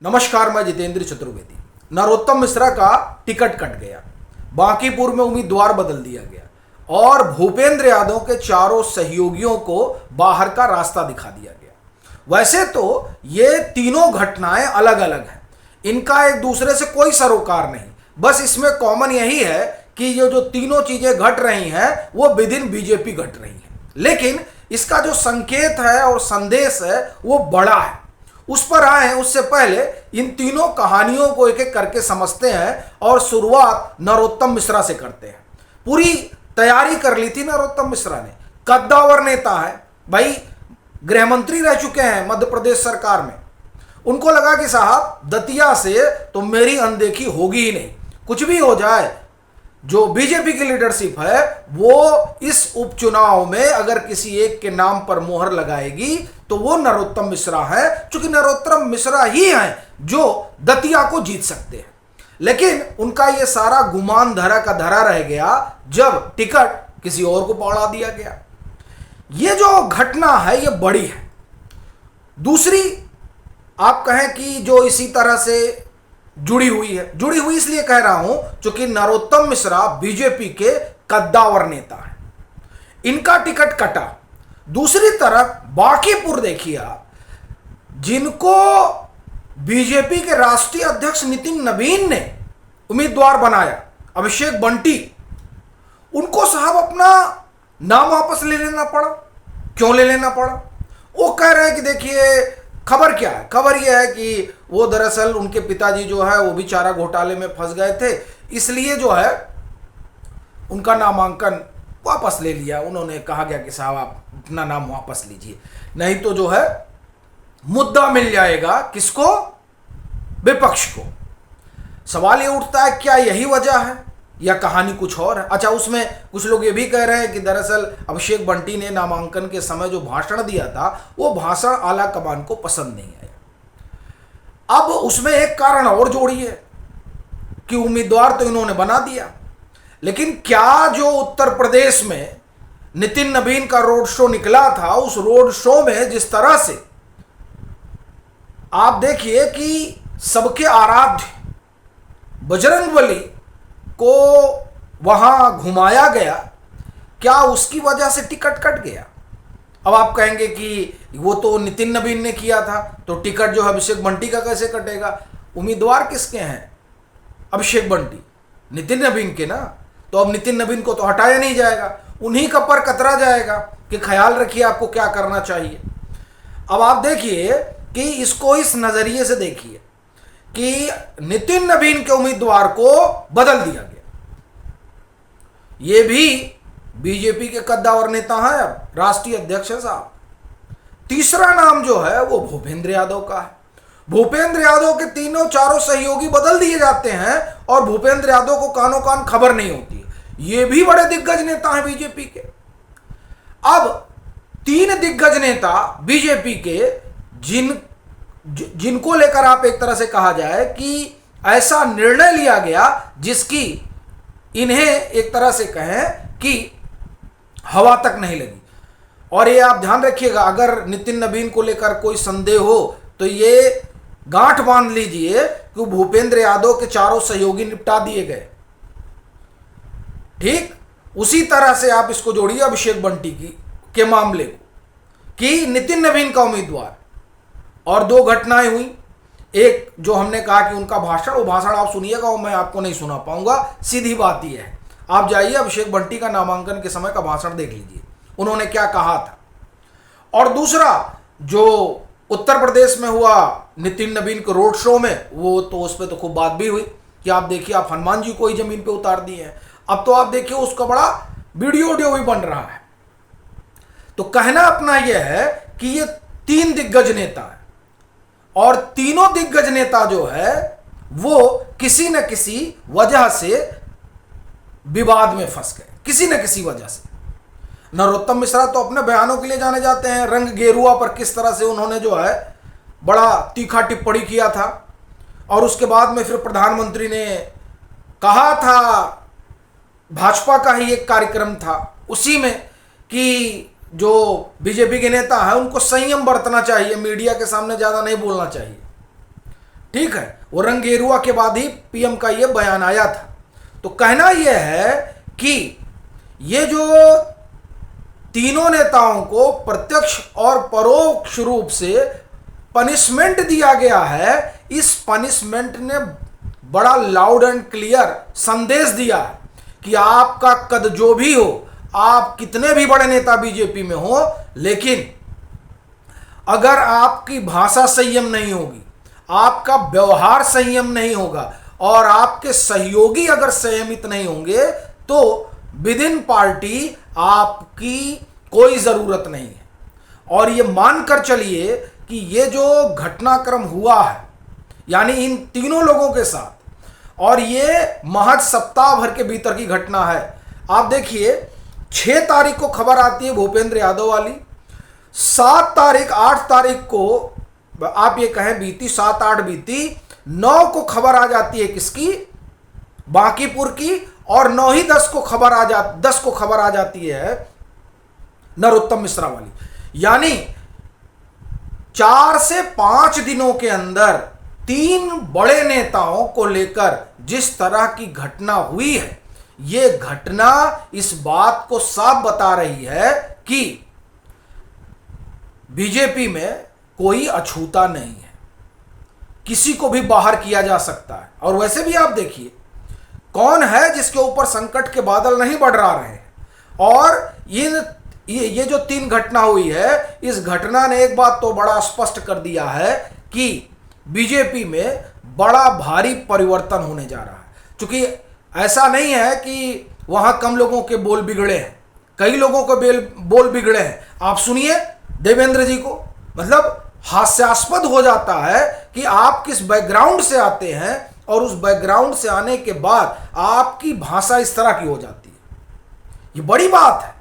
नमस्कार, मैं जितेंद्र चतुर्वेदी। नरोत्तम मिश्रा का टिकट कट गया, बांकीपुर में उम्मीदवार बदल दिया गया और भूपेंद्र यादव के चारों सहयोगियों को बाहर का रास्ता दिखा दिया गया। वैसे तो ये तीनों घटनाएं अलग अलग हैं, इनका एक दूसरे से कोई सरोकार नहीं। बस इसमें कॉमन यही है कि ये जो तीनों चीजें घट रही हैं वो विद इन बीजेपी घट रही हैं, लेकिन इसका जो संकेत है और संदेश है वो बड़ा है। उस पर आए उससे पहले इन तीनों कहानियों को एक एक करके समझते हैं और शुरुआत नरोत्तम मिश्रा से करते हैं। पूरी तैयारी कर ली थी नरोत्तम मिश्रा ने, कद्दावर नेता है भाई, गृह मंत्री रह चुके हैं मध्य प्रदेश सरकार में। उनको लगा कि साहब दतिया से तो मेरी अनदेखी होगी ही नहीं, कुछ भी हो जाए। जो बीजेपी की लीडरशिप है वो इस उपचुनाव में अगर किसी एक के नाम पर मोहर लगाएगी तो वो नरोत्तम मिश्रा है, क्योंकि नरोत्तम मिश्रा ही हैं जो दतिया को जीत सकते हैं। लेकिन उनका ये सारा गुमान धरा का धरा रह गया जब टिकट किसी और को पकड़ा दिया गया। ये जो घटना है ये बड़ी है। दूसरी आप कहें कि जो इसी तरह से जुड़ी हुई इसलिए कह रहा हूं क्योंकि नरोत्तम मिश्रा बीजेपी के कद्दावर नेता हैं, इनका टिकट कटा। दूसरी तरफ बांकीपुर देखिए आप, जिनको बीजेपी के राष्ट्रीय अध्यक्ष नितिन नवीन ने उम्मीदवार बनाया, अभिषेक बंटी, उनको साहब अपना नाम वापस ले लेना पड़ा। क्यों ले लेना पड़ा? वो कह रहे हैं कि देखिए खबर क्या है, खबर यह है कि वो दरअसल उनके पिताजी जो है वो भी चारा घोटाले में फंस गए थे, इसलिए जो है उनका नामांकन वापस ले लिया। उन्होंने कहा गया कि साहब आप अपना नाम वापस लीजिए, नहीं तो जो है मुद्दा मिल जाएगा किसको? विपक्ष को। सवाल ये उठता है क्या यही वजह है या कहानी कुछ और है? अच्छा, उसमें कुछ लोग ये भी कह रहे हैं कि दरअसल अभिषेक बंटी ने नामांकन के समय जो भाषण दिया था वो भाषण आला कमान को पसंद नहीं आया। अब उसमें एक कारण और जोड़िए कि उम्मीदवार तो इन्होंने बना दिया, लेकिन क्या जो उत्तर प्रदेश में नितिन नवीन का रोड शो निकला था, उस रोड शो में जिस तरह से आप देखिए कि सबके आराध्य बजरंगबली को वहां घुमाया गया, क्या उसकी वजह से टिकट कट गया? अब आप कहेंगे कि वो तो नितिन नवीन ने किया था तो टिकट जो है अभिषेक बंटी का कैसे कटेगा? उम्मीदवार किसके हैं? अभिषेक बंटी, नितिन नवीन के ना। तो अब नितिन नवीन को तो हटाया नहीं जाएगा, उन्हीं का पर कतरा जाएगा कि ख्याल रखिए आपको क्या करना चाहिए। अब आप देखिए कि इसको इस नजरिए से देखिए कि नितिन नवीन के उम्मीदवार को बदल दिया गया। यह भी बीजेपी के कद्दावर नेता हैं, अब राष्ट्रीय अध्यक्ष है साहब। तीसरा नाम जो है वो भूपेंद्र यादव का है। भूपेंद्र यादव के तीनों चारों सहयोगी बदल दिए जाते हैं और भूपेंद्र यादव को कानों कान खबर नहीं होती है। ये भी बड़े दिग्गज नेता हैं बीजेपी के। अब तीन दिग्गज नेता बीजेपी के जिनको लेकर आप एक तरह से कहा जाए कि ऐसा निर्णय लिया गया जिसकी इन्हें एक तरह से कहें कि हवा तक नहीं लगी। और ये आप ध्यान रखिएगा, अगर नितिन नवीन को लेकर कोई संदेह हो तो ये गांठ बांध लीजिए कि भूपेंद्र यादव के चारों सहयोगी निपटा दिए गए। ठीक उसी तरह से आप इसको जोड़िए अभिषेक बंटी के मामले को कि नितिन नवीन का उम्मीदवार, और दो घटनाएं हुई। एक जो हमने कहा कि उनका भाषण, वो भाषण आप सुनिएगा, वो मैं आपको नहीं सुना पाऊंगा, सीधी बात यह है। आप जाइए अभिषेक बंटी का नामांकन के समय का भाषण देख लीजिए, उन्होंने क्या कहा था। और दूसरा जो उत्तर प्रदेश में हुआ नितिन नवीन के रोड शो में, वो तो उस पर तो खूब बात भी हुई कि आप देखिए आप हनुमान जी को ही जमीन पे उतार दिए हैं। अब तो आप देखिए उसका बड़ा वीडियो भी बन रहा है। तो कहना अपना यह है कि ये तीन दिग्गज नेता हैं और तीनों दिग्गज नेता जो है वो किसी न किसी वजह से विवाद में फंस गए, किसी न किसी वजह से। नरोत्तम मिश्रा तो अपने बयानों के लिए जाने जाते हैं, रंग गेरुआ पर किस तरह से उन्होंने जो है बड़ा तीखा टिप्पणी किया था। और उसके बाद में फिर प्रधानमंत्री ने कहा था, भाजपा का ही एक कार्यक्रम था उसी में, कि जो बीजेपी के नेता हैं उनको संयम बरतना चाहिए, मीडिया के सामने ज़्यादा नहीं बोलना चाहिए। ठीक है, वो रंग गेरुआ के बाद ही पीएम का ये बयान आया था। तो कहना यह है कि ये जो तीनों नेताओं को प्रत्यक्ष और परोक्ष रूप से पनिशमेंट दिया गया है, इस पनिशमेंट ने बड़ा लाउड एंड क्लियर संदेश दिया है कि आपका कद जो भी हो, आप कितने भी बड़े नेता बीजेपी में हो, लेकिन अगर आपकी भाषा संयम नहीं होगी, आपका व्यवहार संयम नहीं होगा और आपके सहयोगी अगर संयमित नहीं होंगे तो विद इन पार्टी आपकी कोई जरूरत नहीं है। और ये मानकर चलिए कि ये जो घटनाक्रम हुआ है, यानी इन तीनों लोगों के साथ, और ये महज सप्ताह भर के भीतर की घटना है। आप देखिए 6 तारीख को खबर आती है भूपेंद्र यादव वाली, 7 तारीख 8 तारीख को आप ये कहें बीती, 7-8 बीती, 9 को खबर आ जाती है किसकी, बांकीपुर की, और 9 ही 10 को खबर आ जाती है नरोत्तम मिश्रा वाली। यानी 4 से 5 दिनों के अंदर 3 बड़े नेताओं को लेकर जिस तरह की घटना हुई है, ये घटना इस बात को साफ बता रही है कि बीजेपी में कोई अछूता नहीं है, किसी को भी बाहर किया जा सकता है। और वैसे भी आप देखिए कौन है जिसके ऊपर संकट के बादल नहीं बढ़ा रहे हैं। और ये जो 3 घटना हुई है, इस घटना ने एक बात तो बड़ा स्पष्ट कर दिया है कि बीजेपी में बड़ा भारी परिवर्तन होने जा रहा है। क्योंकि ऐसा नहीं है कि वहां कम लोगों के बोल बिगड़े हैं, कई लोगों के बोल बिगड़े हैं। आप सुनिए देवेंद्र जी को, मतलब हास्यास्पद हो जाता है कि आप किस बैकग्राउंड से आते हैं और उस बैकग्राउंड से आने के बाद आपकी भाषा इस तरह की हो जाती है। ये बड़ी बात है।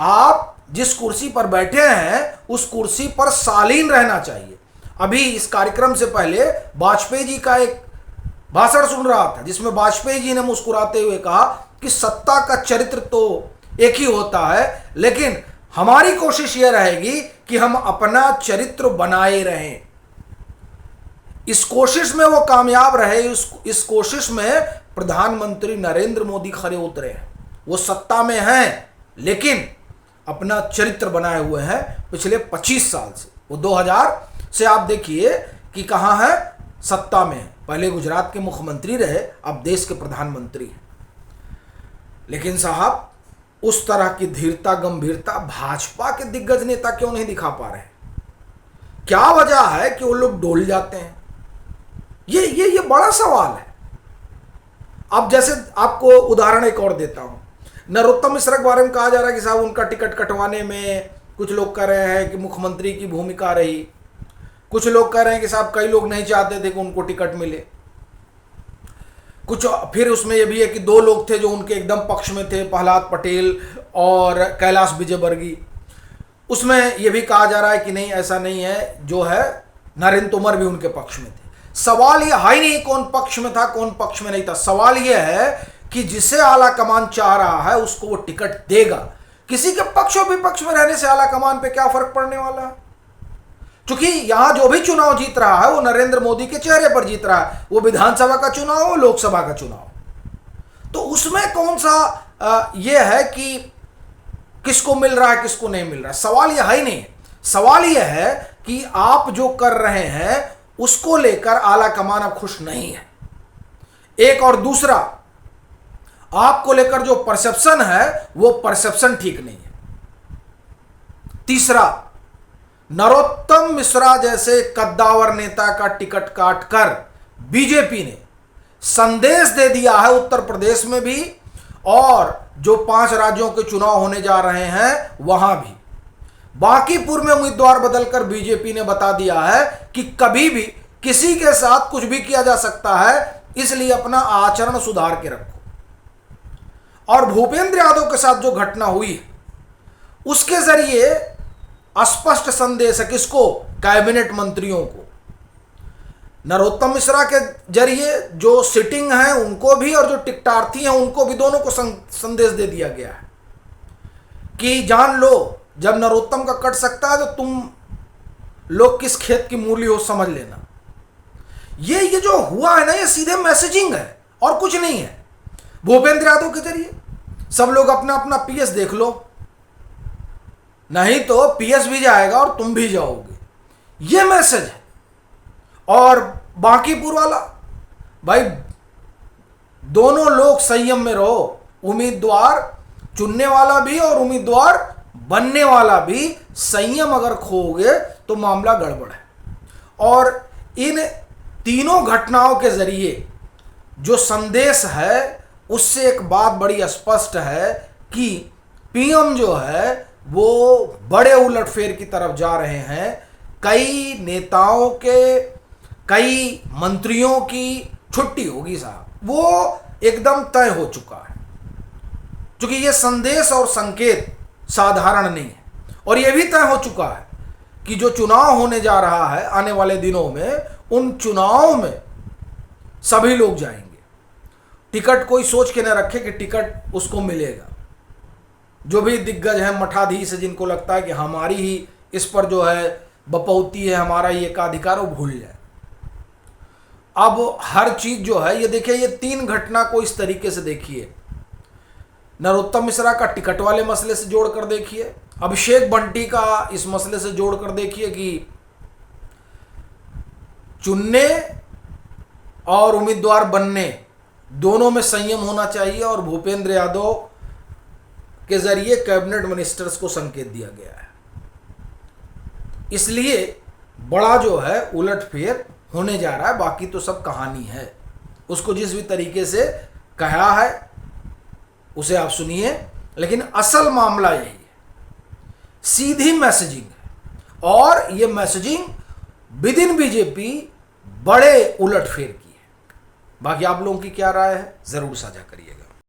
आप जिस कुर्सी पर बैठे हैं उस कुर्सी पर शालीन रहना चाहिए। अभी इस कार्यक्रम से पहले वाजपेयी जी का एक भाषण सुन रहा था जिसमें वाजपेयी जी ने मुस्कुराते हुए कहा कि सत्ता का चरित्र तो एक ही होता है, लेकिन हमारी कोशिश यह रहेगी कि हम अपना चरित्र बनाए रहें। इस कोशिश में वो कामयाब रहे। इस कोशिश में प्रधानमंत्री नरेंद्र मोदी खरे उतरे हैं। वो सत्ता में हैं लेकिन अपना चरित्र बनाए हुए हैं पिछले 25 साल से। वो 2000 से आप देखिए कि कहां है, सत्ता में है। पहले गुजरात के मुख्यमंत्री रहे, अब देश के प्रधानमंत्री हैं। लेकिन साहब उस तरह की धीरता गंभीरता भाजपा के दिग्गज नेता क्यों नहीं दिखा पा रहे? क्या वजह है कि वो लोग डोल जाते हैं? ये बड़ा सवाल है। अब जैसे आपको उदाहरण एक और देता हूं, नरोत्तम मिश्रा के बारे में कहा जा रहा है कि साहब उनका टिकट कटवाने में कुछ लोग कह रहे हैं कि मुख्यमंत्री की भूमिका रही, कुछ लोग कह रहे हैं कि साहब कई लोग नहीं चाहते थे कि उनको टिकट मिले, कुछ फिर उसमें यह भी है कि 2 लोग थे जो उनके एकदम पक्ष में थे, प्रहलाद पटेल और कैलाश विजयवर्गीय। उसमें यह भी कहा जा रहा है कि नहीं ऐसा नहीं है, जो है नरेंद्र तोमर भी उनके पक्ष में थे। सवाल यह है ही नहीं कौन पक्ष में था कौन पक्ष में नहीं था। सवाल यह है कि जिसे आला कमान चाह रहा है उसको वो टिकट देगा। किसी के पक्ष और विपक्ष में रहने से आला कमान पे क्या फर्क पड़ने वाला है? क्योंकि यहां जो भी चुनाव जीत रहा है वो नरेंद्र मोदी के चेहरे पर जीत रहा है, वो विधानसभा का चुनाव हो, लोकसभा का चुनाव। तो उसमें कौन सा यह है कि किसको मिल रहा है किसको नहीं मिल रहा है? सवाल यह है ही नहीं। सवाल यह है कि आप जो कर रहे हैं उसको लेकर आला कमान अब खुश नहीं है, एक। और दूसरा, आपको लेकर जो परसेप्शन है वो परसेप्शन ठीक नहीं है। तीसरा, नरोत्तम मिश्रा जैसे कद्दावर नेता का टिकट काटकर बीजेपी ने संदेश दे दिया है उत्तर प्रदेश में भी, और जो 5 राज्यों के चुनाव होने जा रहे हैं वहां भी। बांकीपुर में उम्मीदवार बदलकर बीजेपी ने बता दिया है कि कभी भी किसी के साथ कुछ भी किया जा सकता है, इसलिए अपना आचरण सुधार के रखो। और भूपेंद्र यादव के साथ जो घटना हुई उसके जरिए स्पष्ट संदेश है किसको? कैबिनेट मंत्रियों को। नरोत्तम मिश्रा के जरिए जो सिटिंग है उनको भी और जो टिकटार्थी हैं उनको भी, दोनों को संदेश दे दिया गया है कि जान लो जब नरोत्तम का कट सकता है तो तुम लोग किस खेत की मूली हो समझ लेना। ये जो हुआ है ना, ये सीधे मैसेजिंग है और कुछ नहीं है। भूपेंद्र यादव के जरिए सब लोग अपना अपना पीएस देख लो, नहीं तो पीएस भी जाएगा और तुम भी जाओगे, ये मैसेज है। और बांकीपुर वाला, भाई दोनों लोग संयम में रहो, उम्मीदवार चुनने वाला भी और उम्मीदवार बनने वाला भी संयम अगर खोगे तो मामला गड़बड़ है। और इन तीनों घटनाओं के जरिए जो संदेश है उससे एक बात बड़ी स्पष्ट है कि पीएम जो है वो बड़े उलटफेर की तरफ जा रहे हैं। कई नेताओं के, कई मंत्रियों की छुट्टी होगी साहब, वो एकदम तय हो चुका है, क्योंकि ये संदेश और संकेत साधारण नहीं है। और यह भी तय हो चुका है कि जो चुनाव होने जा रहा है आने वाले दिनों में, उन चुनाव में सभी लोग जाएंगे। टिकट कोई सोच के न रखे कि टिकट उसको मिलेगा। जो भी दिग्गज है, मठाधीश है, जिनको लगता है कि हमारी ही इस पर जो है बपौती है, हमारा ही एकाधिकार, वो भूल जाए। अब हर चीज जो है, ये देखिए, ये 3 घटना को इस तरीके से देखिए। नरोत्तम मिश्रा का टिकट वाले मसले से जोड़कर देखिए, अभिषेक बंटी का इस मसले से जोड़कर देखिए कि चुनने और उम्मीदवार बनने दोनों में संयम होना चाहिए, और भूपेंद्र यादव के जरिए कैबिनेट मिनिस्टर्स को संकेत दिया गया है। इसलिए बड़ा जो है उलटफेर होने जा रहा है। बाकी तो सब कहानी है, उसको जिस भी तरीके से कहा है उसे आप सुनिए, लेकिन असल मामला यही है, सीधी मैसेजिंग है। और ये मैसेजिंग विद इन बीजेपी बड़े उलटफेर की है। बाकी आप लोगों की क्या राय है, जरूर साझा करिएगा।